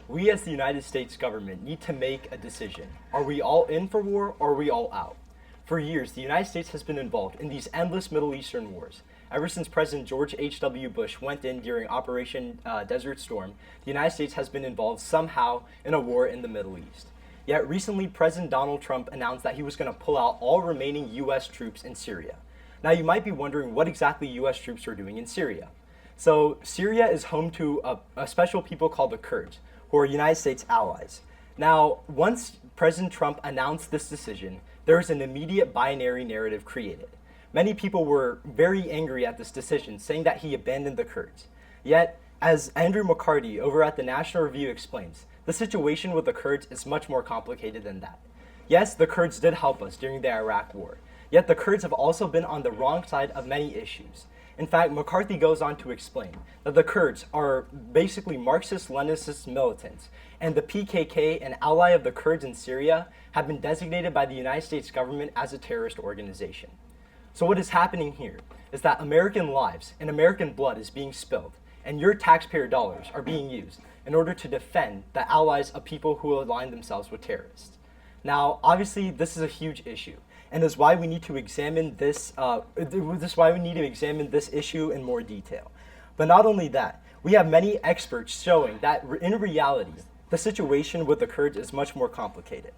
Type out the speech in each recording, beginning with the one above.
We as the United States government need to make a decision. Are we all in for war or are we all out? For years, the United States has been involved in these endless Middle Eastern wars. Ever since President George H.W. Bush went in during Operation Desert Storm, the United States has been involved somehow in a war in the Middle East. Yet recently, President Donald Trump announced that he was going to pull out all remaining U.S. troops in Syria. Now, you might be wondering what exactly U.S. troops are doing in Syria. So, Syria is home to a special people called the Kurds, who are United States allies. Now, once President Trump announced this decision, there was an immediate binary narrative created. Many people were very angry at this decision, saying that he abandoned the Kurds. Yet, as Andrew McCarty over at the National Review explains, the situation with the Kurds is much more complicated than that. Yes, the Kurds did help us during the Iraq War, yet the Kurds have also been on the wrong side of many issues. In fact, McCarthy goes on to explain that the Kurds are basically Marxist-Leninist militants, and the PKK, an ally of the Kurds in Syria, have been designated by the United States government as a terrorist organization. So what is happening here is that American lives and American blood is being spilled, and your taxpayer dollars are being used in order to defend the allies of people who align themselves with terrorists. Now, obviously, this is a huge issue, and is why we need to examine this. This is why we need to examine this issue in more detail. But not only that, we have many experts showing that in reality, the situation with the Kurds is much more complicated.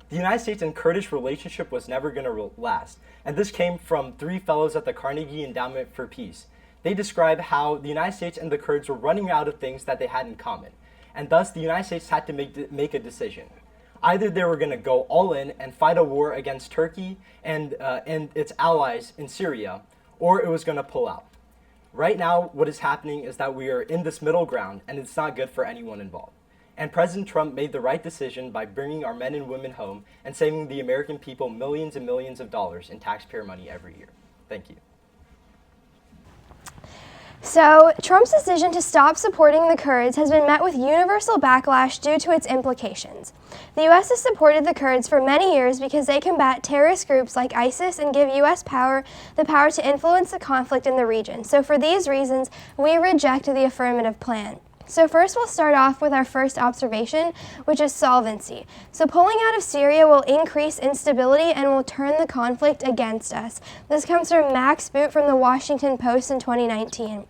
The United States and Kurdish relationship was never going to last, and this came from three fellows at the Carnegie Endowment for Peace. They describe how the United States and the Kurds were running out of things that they had in common, and thus the United States had to make a decision. Either they were going to go all in and fight a war against Turkey and its allies in Syria, or it was going to pull out. Right now, what is happening is that we are in this middle ground, and it's not good for anyone involved. And President Trump made the right decision by bringing our men and women home and saving the American people millions and millions of dollars in taxpayer money every year. Thank you. So, Trump's decision to stop supporting the Kurds has been met with universal backlash due to its implications. The U.S. has supported the Kurds for many years because they combat terrorist groups like ISIS and give U.S. the power to influence the conflict in the region. So for these reasons, we reject the affirmative plan. So first we'll start off with our first observation, which is solvency. So pulling out of Syria will increase instability and will turn the conflict against us. This comes from Max Boot from the Washington Post in 2019.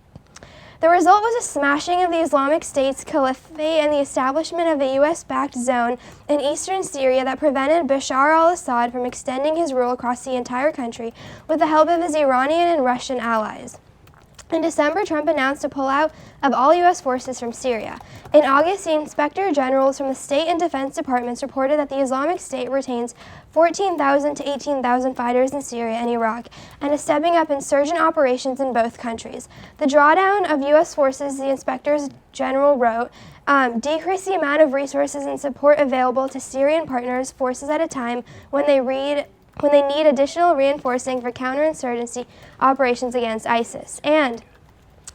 The result was a smashing of the Islamic State's caliphate and the establishment of a U.S.-backed zone in eastern Syria that prevented Bashar al-Assad from extending his rule across the entire country with the help of his Iranian and Russian allies. In December, Trump announced a pullout of all U.S. forces from Syria. In August, the inspector generals from the State and Defense Departments reported that the Islamic State retains 14,000 to 18,000 fighters in Syria and Iraq and is stepping up insurgent operations in both countries. The drawdown of U.S. forces, the inspectors general wrote, decrease the amount of resources and support available to Syrian partners forces at a time when they need additional reinforcing for counterinsurgency operations against ISIS. And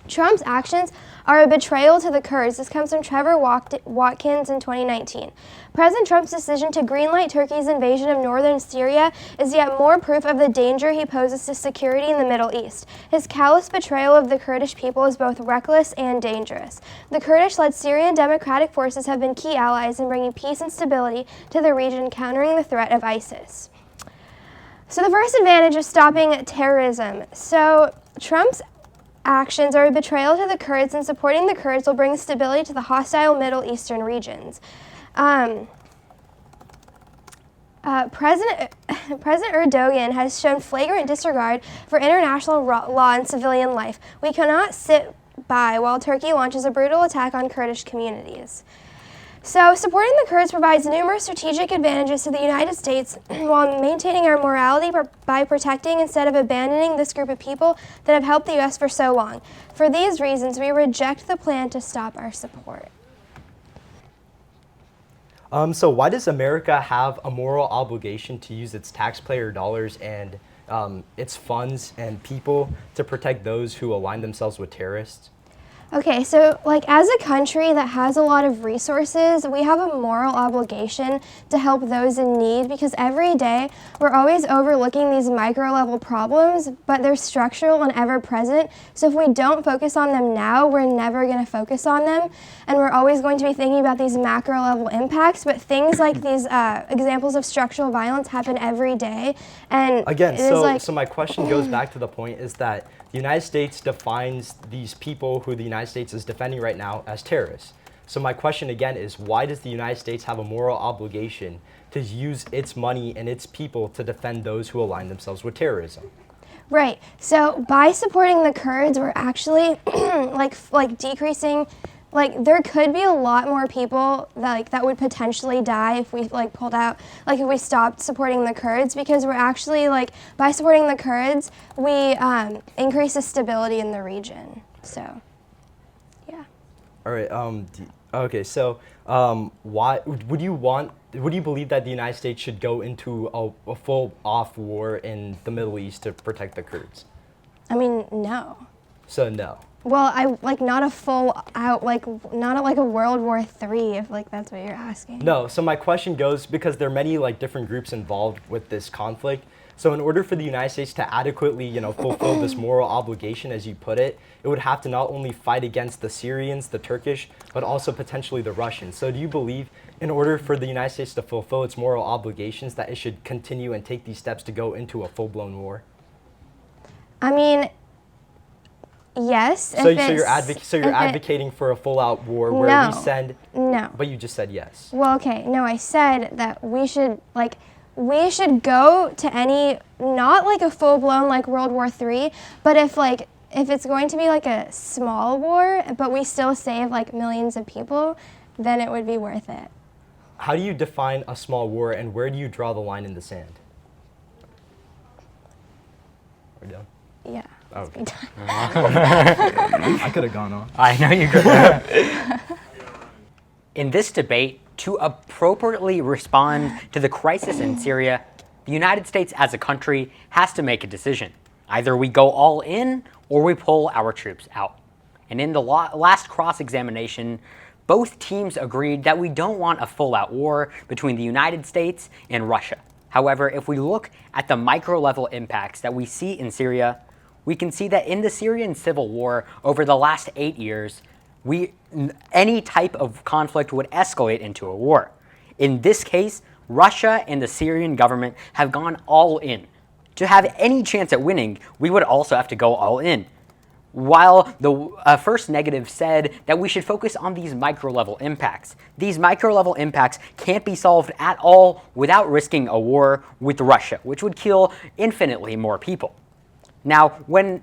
Trump's actions are a betrayal to the Kurds. This comes from Trevor Watkins in 2019. President Trump's decision to greenlight Turkey's invasion of northern Syria is yet more proof of the danger he poses to security in the Middle East. His callous betrayal of the Kurdish people is both reckless and dangerous. The Kurdish-led Syrian Democratic Forces have been key allies in bringing peace and stability to the region, countering the threat of ISIS. So the first advantage of stopping terrorism. So Trump's actions are a betrayal to the Kurds, and supporting the Kurds will bring stability to the hostile Middle Eastern regions. President Erdogan has shown flagrant disregard for international law and civilian life. We cannot sit by while Turkey launches a brutal attack on Kurdish communities. So, supporting the Kurds provides numerous strategic advantages to the United States while maintaining our morality by protecting instead of abandoning this group of people that have helped the U.S. for so long. For these reasons, we reject the plan to stop our support. So why does America have a moral obligation to use its taxpayer dollars and its funds and people to protect those who align themselves with terrorists? Okay, so like as a country that has a lot of resources, we have a moral obligation to help those in need because every day we're always overlooking these micro level problems, but they're structural and ever present. So if we don't focus on them now, we're never going to focus on them. And we're always going to be thinking about these macro level impacts, but things like these examples of structural violence happen every day. And Again, it is like, so my question goes back to the point is that the United States defines these people who the United States is defending right now as terrorists. So my question again is, why does the United States have a moral obligation to use its money and its people to defend those who align themselves with terrorism? right. So by supporting the Kurds, we're actually like decreasing. Like there could be a lot more people that would potentially die if we pulled out, if we stopped supporting the Kurds, because we're actually by supporting the Kurds, we increase the stability in the region. So, yeah. All right. Okay. So, why would you believe that the United States should go into a full-off war in the Middle East to protect the Kurds? I mean, no. So no. Well, not a full out, not a World War III, if that's what you're asking. No. So my question goes because there are many different groups involved with this conflict. So in order for the United States to adequately, fulfill this moral obligation, as you put it, it would have to not only fight against the Syrians, the Turkish, but also potentially the Russians. So do you believe in order for the United States to fulfill its moral obligations that it should continue and take these steps to go into a full-blown war? I mean, yes. So you're advocating for a full-out war where we send. No. But you just said yes. Well, okay. No, I said that we should go to any, not a full-blown World War III, but if it's going to be a small war, but we still save millions of people, then it would be worth it. How do you define a small war, and where do you draw the line in the sand? We're done. Yeah. Oh, okay. I could have gone on. I know you could. In this debate, to appropriately respond to the crisis in Syria, the United States as a country has to make a decision. Either we go all in or we pull our troops out. And in the last cross-examination, both teams agreed that we don't want a full-out war between the United States and Russia. However, if we look at the micro-level impacts that we see in Syria, we can see that in the Syrian civil war over the last 8 years, any type of conflict would escalate into a war. In this case, Russia and the Syrian government have gone all in. To have any chance at winning, we would also have to go all in. While the first negative said that we should focus on these micro-level impacts. These micro-level impacts can't be solved at all without risking a war with Russia, which would kill infinitely more people. Now, when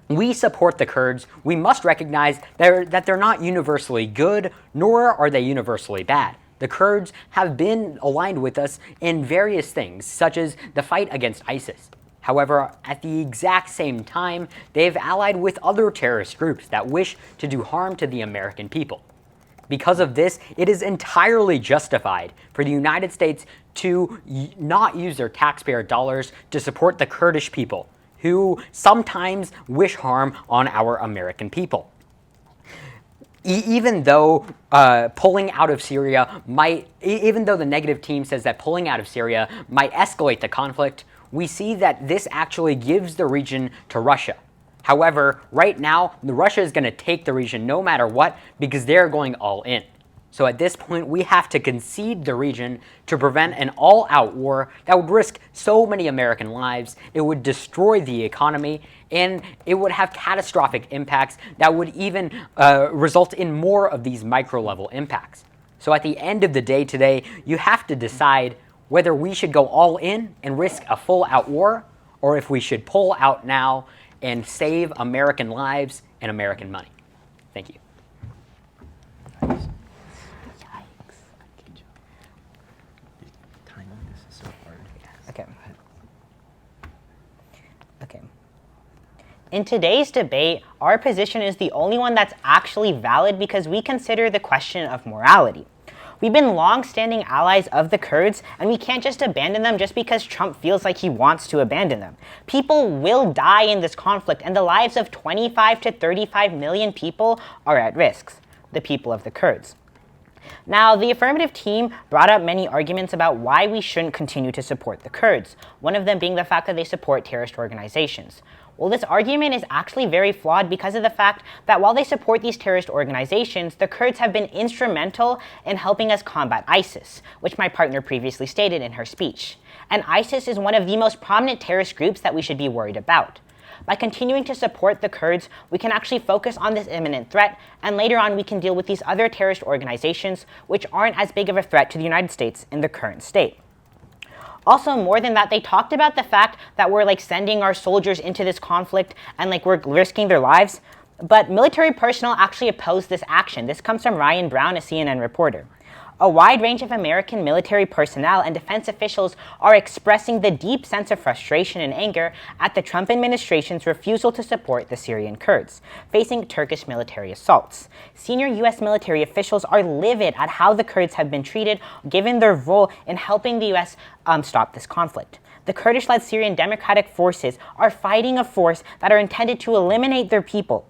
we support the Kurds, we must recognize that they're not universally good, nor are they universally bad. The Kurds have been aligned with us in various things, such as the fight against ISIS. However, at the exact same time, they've allied with other terrorist groups that wish to do harm to the American people. Because of this, it is entirely justified for the United States to not use their taxpayer dollars to support the Kurdish people, who sometimes wish harm on our American people. Even though pulling out of Syria even though the negative team says that pulling out of Syria might escalate the conflict, we see that this actually gives the region to Russia. However, right now, Russia is going to take the region no matter what because they're going all in. So at this point, we have to concede the region to prevent an all-out war that would risk so many American lives, it would destroy the economy, and it would have catastrophic impacts that would even result in more of these micro-level impacts. So at the end of the day today, you have to decide whether we should go all in and risk a full-out war, or if we should pull out now and save American lives and American money. Thank you. Okay. In today's debate, our position is the only one that's actually valid because we consider the question of morality. We've been long-standing allies of the Kurds, and we can't just abandon them just because Trump feels like he wants to abandon them. People will die in this conflict, and the lives of 25 to 35 million people are at risk, the people of the Kurds. Now, the affirmative team brought up many arguments about why we shouldn't continue to support the Kurds, one of them being the fact that they support terrorist organizations. Well, this argument is actually very flawed because of the fact that while they support these terrorist organizations, the Kurds have been instrumental in helping us combat ISIS, which my partner previously stated in her speech. And ISIS is one of the most prominent terrorist groups that we should be worried about. By continuing to support the Kurds, we can actually focus on this imminent threat, and later on we can deal with these other terrorist organizations which aren't as big of a threat to the United States in the current state. Also, more than that, they talked about the fact that we're sending our soldiers into this conflict and we're risking their lives, but military personnel actually oppose this action. This comes from Ryan Brown, a CNN reporter. A wide range of American military personnel and defense officials are expressing the deep sense of frustration and anger at the Trump administration's refusal to support the Syrian Kurds, facing Turkish military assaults. Senior U.S. military officials are livid at how the Kurds have been treated, given their role in helping the U.S. Stop this conflict. The Kurdish-led Syrian Democratic Forces are fighting a force that are intended to eliminate their people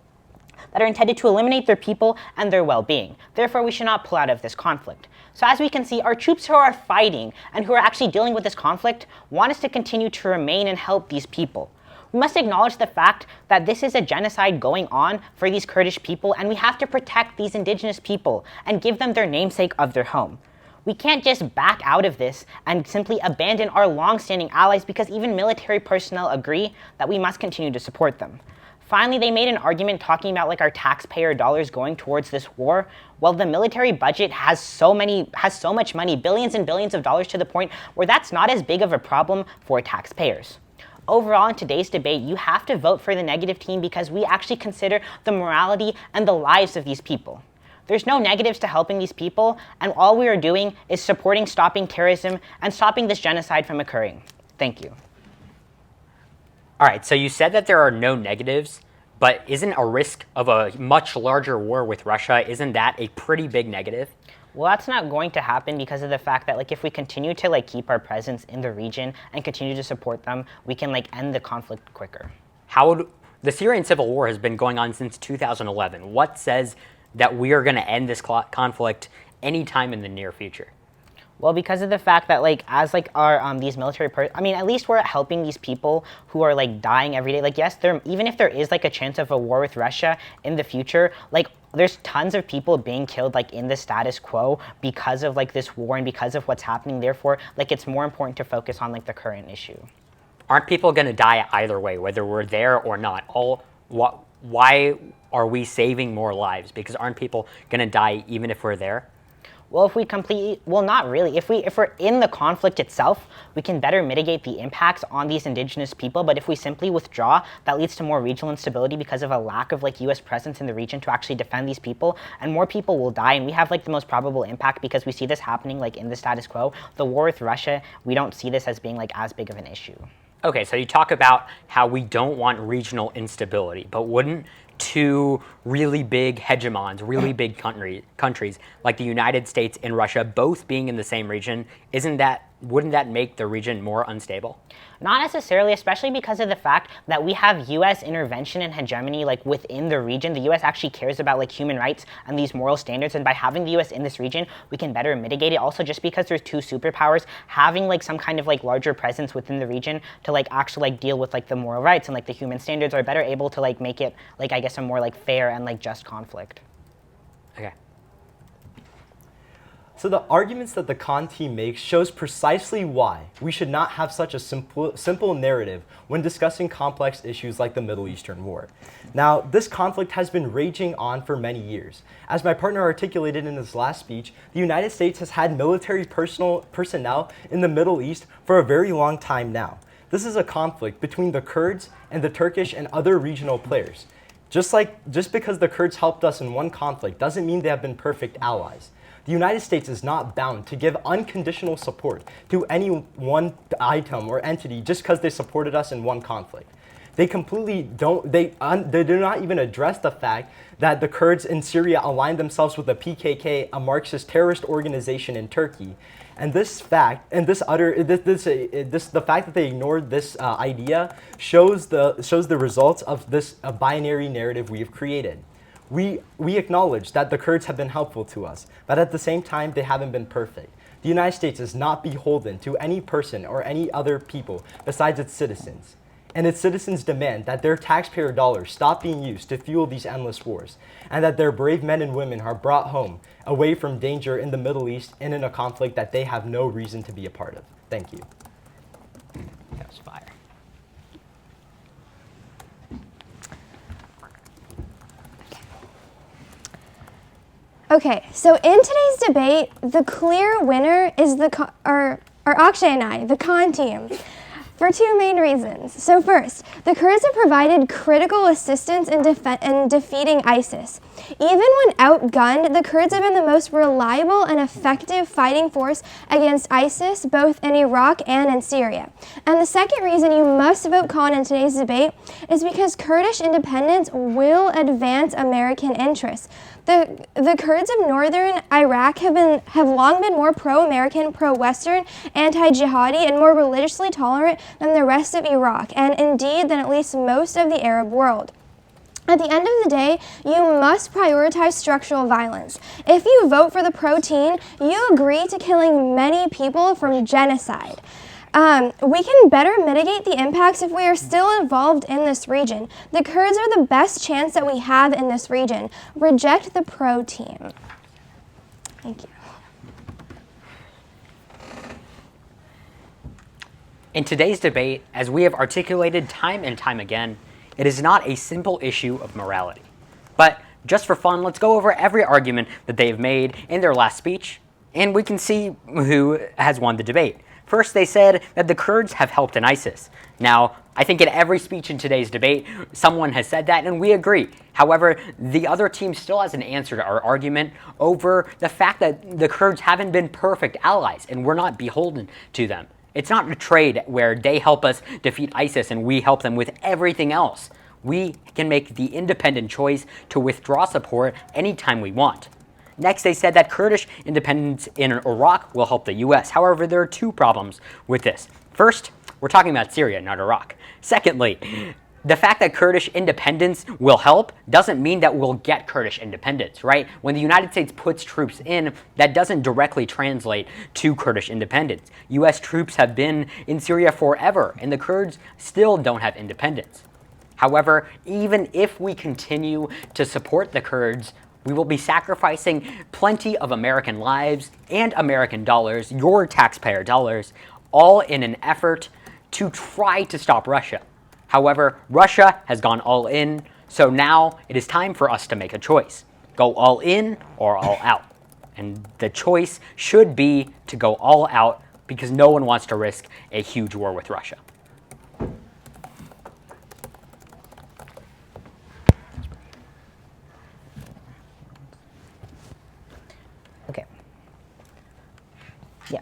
and their well-being. Therefore, we should not pull out of this conflict. So as we can see, our troops who are fighting and who are actually dealing with this conflict want us to continue to remain and help these people. We must acknowledge the fact that this is a genocide going on for these Kurdish people, and we have to protect these indigenous people and give them their namesake of their home. We can't just back out of this and simply abandon our long-standing allies because even military personnel agree that we must continue to support them. Finally, they made an argument talking about our taxpayer dollars going towards this war. Well, the military budget has so much money, billions and billions of dollars, to the point where that's not as big of a problem for taxpayers. Overall, in today's debate, you have to vote for the negative team because we actually consider the morality and the lives of these people. There's no negatives to helping these people, and all we are doing is supporting stopping terrorism and stopping this genocide from occurring. Thank you. All right, so you said that there are no negatives, but isn't a risk of a much larger war with Russia, isn't that a pretty big negative? Well, that's not going to happen because of the fact that if we continue to keep our presence in the region and continue to support them, we can end the conflict quicker. The Syrian civil war has been going on since 2011. What says that we are going to end this conflict anytime in the near future? Well, because of the fact that as our these military at least we're helping these people who are dying every day. Yes, even if there is a chance of a war with Russia in the future, there's tons of people being killed in the status quo because of this war and because of what's happening. Therefore, it's more important to focus on the current issue. Aren't people going to die either way, whether we're there or not? Why are we saving more lives? Because aren't people going to die even if we're there? Well, not really. If we're in the conflict itself, we can better mitigate the impacts on these indigenous people. But if we simply withdraw, that leads to more regional instability because of a lack of U.S. presence in the region to actually defend these people, and more people will die. And we have the most probable impact because we see this happening in the status quo. The war with Russia, we don't see this as being as big of an issue. Okay, so you talk about how we don't want regional instability, but wouldn't two really big hegemons, really big countries like the United States and Russia both being in the same region, wouldn't that make the region more unstable? Not necessarily, especially because of the fact that we have U.S. intervention and hegemony within the region. The U.S. actually cares about human rights and these moral standards, and by having the U.S. in this region, we can better mitigate it. Also, just because there's two superpowers, having some kind of larger presence within the region to actually deal with the moral rights and the human standards are better able to make it I guess a more fair and just conflict. Okay. So the arguments that the Khan team makes shows precisely why we should not have such a simple narrative when discussing complex issues like the Middle Eastern War. Now, this conflict has been raging on for many years. As my partner articulated in his last speech, the United States has had military personnel in the Middle East for a very long time now. This is a conflict between the Kurds and the Turkish and other regional players. Just because the Kurds helped us in one conflict doesn't mean they have been perfect allies. The United States is not bound to give unconditional support to any one item or entity just because they supported us in one conflict. They completely don't, they do not even address the fact that the Kurds in Syria aligned themselves with the PKK, a Marxist terrorist organization in Turkey. And this fact, and the fact that they ignored this idea shows the results of this binary narrative we have created. We acknowledge that the Kurds have been helpful to us, but at the same time, they haven't been perfect. The United States is not beholden to any person or any other people besides its citizens. And its citizens demand that their taxpayer dollars stop being used to fuel these endless wars, and that their brave men and women are brought home away from danger in the Middle East and in a conflict that they have no reason to be a part of. Thank you. That was fire. Okay, so in today's debate, the clear winner is Akshay and I, the Khan team, for two main reasons. So first, the Kurds have provided critical assistance in defeating ISIS. Even when outgunned, the Kurds have been the most reliable and effective fighting force against ISIS, both in Iraq and in Syria. And the second reason you must vote Khan in today's debate is because Kurdish independence will advance American interests. The Kurds of northern Iraq have long been more pro-American, pro-Western, anti-jihadi, and more religiously tolerant than the rest of Iraq, and indeed than at least most of the Arab world. At the end of the day, you must prioritize structural violence. If you vote for the pro-team, you agree to killing many people from genocide. We can better mitigate the impacts if we are still involved in this region. The Kurds are the best chance that we have in this region. Reject the pro-team. Thank you. In today's debate, as we have articulated time and time again, it is not a simple issue of morality. But just for fun, let's go over every argument that they have made in their last speech, and we can see who has won the debate. First, they said that the Kurds have helped in ISIS. Now, I think in every speech in today's debate, someone has said that, and we agree. However, the other team still has an answer to our argument over the fact that the Kurds haven't been perfect allies, and we're not beholden to them. It's not a trade where they help us defeat ISIS and we help them with everything else. We can make the independent choice to withdraw support anytime we want. Next, they said that Kurdish independence in Iraq will help the U.S. However, there are two problems with this. First, we're talking about Syria, not Iraq. Secondly, the fact that Kurdish independence will help doesn't mean that we'll get Kurdish independence, right? When the United States puts troops in, that doesn't directly translate to Kurdish independence. U.S. troops have been in Syria forever, and the Kurds still don't have independence. However, even if we continue to support the Kurds, we will be sacrificing plenty of American lives and American dollars, your taxpayer dollars, all in an effort to try to stop Russia. However, Russia has gone all in, so now it is time for us to make a choice. Go all in or all out. And the choice should be to go all out because no one wants to risk a huge war with Russia. Okay. Yeah.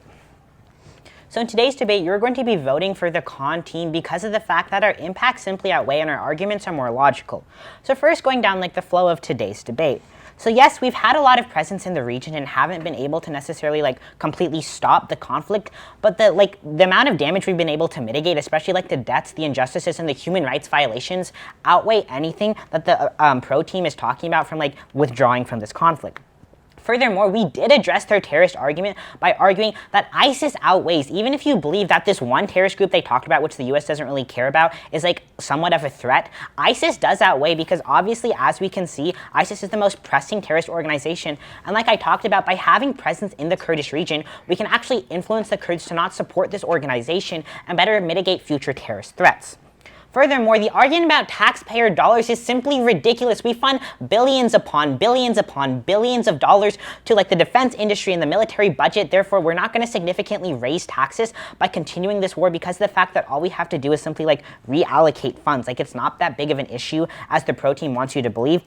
So in today's debate, you're going to be voting for the Khan team because of the fact that our impacts simply outweigh and our arguments are more logical. So first, going down like the flow of today's debate. So yes, we've had a lot of presence in the region and haven't been able to necessarily like completely stop the conflict, but the amount of damage we've been able to mitigate, especially like the deaths, the injustices, and the human rights violations outweigh anything that the pro team is talking about from like withdrawing from this conflict. Furthermore, we did address their terrorist argument by arguing that ISIS outweighs, even if you believe that this one terrorist group they talked about, which the US doesn't really care about, is like somewhat of a threat, ISIS does outweigh because obviously, as we can see, ISIS is the most pressing terrorist organization. And like I talked about, by having presence in the Kurdish region, we can actually influence the Kurds to not support this organization and better mitigate future terrorist threats. Furthermore, the argument about taxpayer dollars is simply ridiculous. We fund billions upon billions upon billions of dollars to like the defense industry and the military budget. Therefore, we're not going to significantly raise taxes by continuing this war because of the fact that all we have to do is simply like reallocate funds. Like it's not that big of an issue as the pro team wants you to believe.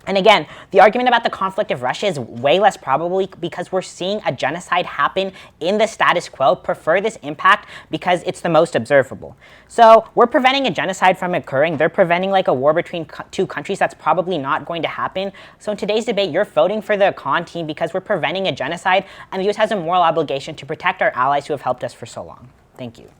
And again, the argument about the conflict of Russia is way less probable because we're seeing a genocide happen in the status quo. Prefer this impact because it's the most observable. So we're preventing a genocide from occurring. They're preventing like a war between two countries that's probably not going to happen. So in today's debate, you're voting for the con team because we're preventing a genocide, and the US has a moral obligation to protect our allies who have helped us for so long. Thank you.